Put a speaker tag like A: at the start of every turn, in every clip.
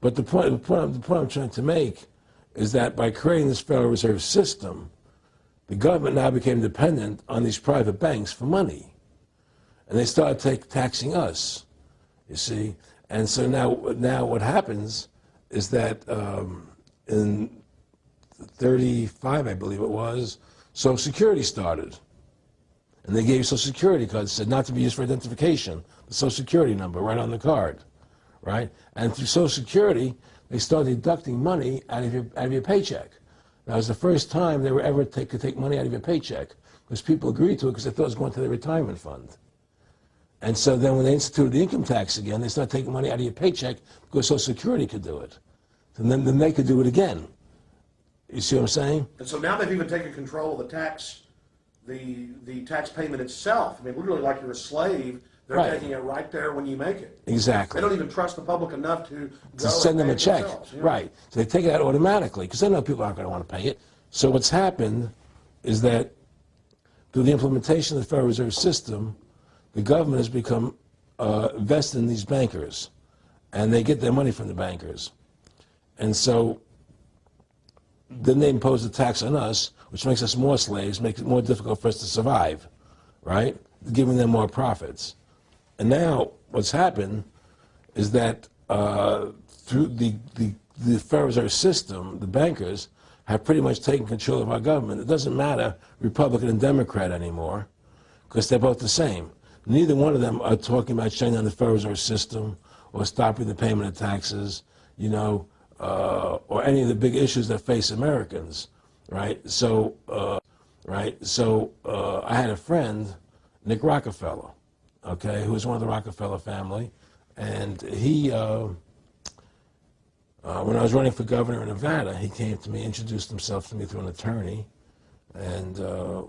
A: but the point I'm trying to make is that by creating this Federal Reserve System, the government now became dependent on these private banks for money. And they started taxing us, you see. And so now what happens is that in 35, I believe it was, Social Security started. And they gave you Social Security cards, said not to be used for identification, the Social Security number right on the card, right? And through Social Security, they started deducting money out of your paycheck. That was the first time they were ever could take money out of your paycheck, because people agreed to it because they thought it was going to their retirement fund. And so then when they instituted the income tax again, they started taking money out of your paycheck because Social Security could do it. And then they could do it again. You see what I'm saying?
B: And so now they've even taken control of the tax payment itself. I mean, literally like you're a slave. They're taking it right there when you make it.
A: Exactly.
B: They don't even trust the public enough to
A: send them a check. Yeah. Right. So they take it out automatically because they know people aren't going to want to pay it. So what's happened is that through the implementation of the Federal Reserve System, the government has become vested in these bankers, and they get their money from the bankers. And so then they impose a tax on us, which makes us more slaves, makes it more difficult for us to survive, right? Giving them more profits. And now what's happened is that through the Federal Reserve System, the bankers have pretty much taken control of our government. It doesn't matter Republican and Democrat anymore, because they're both the same. Neither one of them are talking about shutting down the Federal Reserve System or stopping the payment of taxes, you know, or any of the big issues that face Americans, right? So, I had a friend, Nick Rockefeller, okay, who was one of the Rockefeller family, and he, when I was running for governor in Nevada, he came to me, introduced himself to me through an attorney, and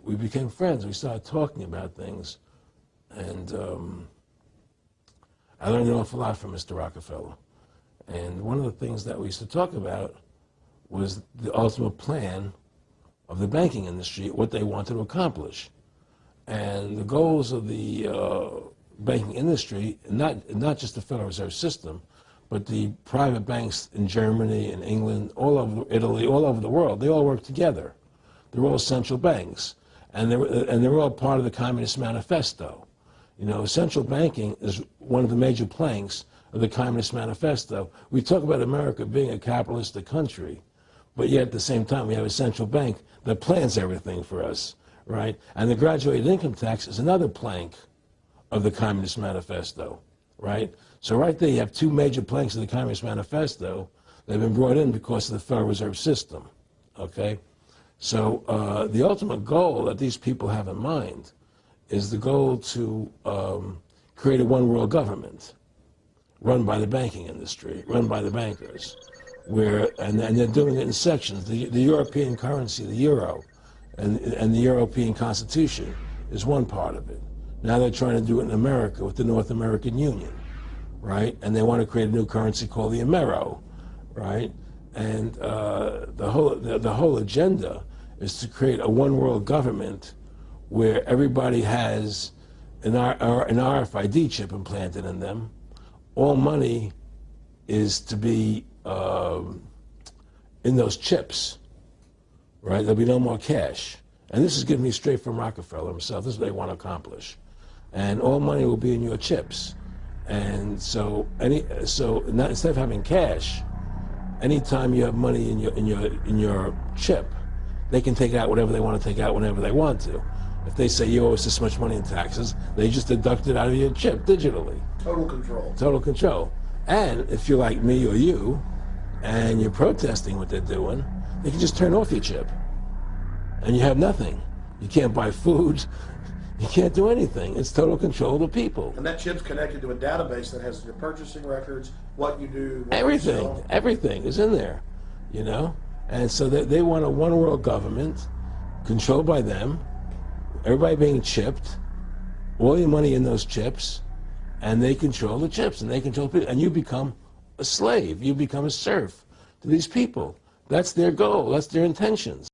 A: we became friends. We started talking about things, and I learned an awful lot from Mr. Rockefeller. And one of the things that we used to talk about was the ultimate plan of the banking industry, what they wanted to accomplish. And the goals of the banking industry, not just the Federal Reserve System, but the private banks in Germany and England, all over Italy, all over the world, they all work together. They're all central banks. And they're all part of the Communist Manifesto. You know, central banking is one of the major planks of the Communist Manifesto. We talk about America being a capitalistic country, but yet at the same time we have a central bank that plans everything for us, right? And the graduated income tax is another plank of the Communist Manifesto, right? So right there you have two major planks of the Communist Manifesto that have been brought in because of the Federal Reserve System, okay? So the ultimate goal that these people have in mind is the goal to create a one-world government run by the banking industry, run by the bankers, and they're doing it in sections. The European currency, the euro, and the European Constitution is one part of it. Now they're trying to do it in America with the North American Union, right? And they want to create a new currency called the Amero, right? And the whole agenda is to create a one-world government where everybody has an RFID chip implanted in them. All money is to be in those chips, right? There'll be no more cash. And this is given me straight from Rockefeller himself. This is what they want to accomplish. And all money will be in your chips. And so instead of having cash, anytime you have money in your chip, they can take out whatever they want to take out whenever they want to. If they say you owe us this much money in taxes, they just deduct it out of your chip digitally.
B: Total control.
A: Total control. And if you're like me or you, and you're protesting what they're doing, they can just turn off your chip. And you have nothing. You can't buy food. You can't do anything. It's total control of the people.
B: And that chip's connected to a database that has your purchasing records, what you do, what
A: everything.
B: You sell.
A: Everything is in there, you know? And so they want a one-world government controlled by them, everybody being chipped, all your money in those chips, and they control the chips, and they control people. And you become a slave. You become a serf to these people. That's their goal. That's their intentions.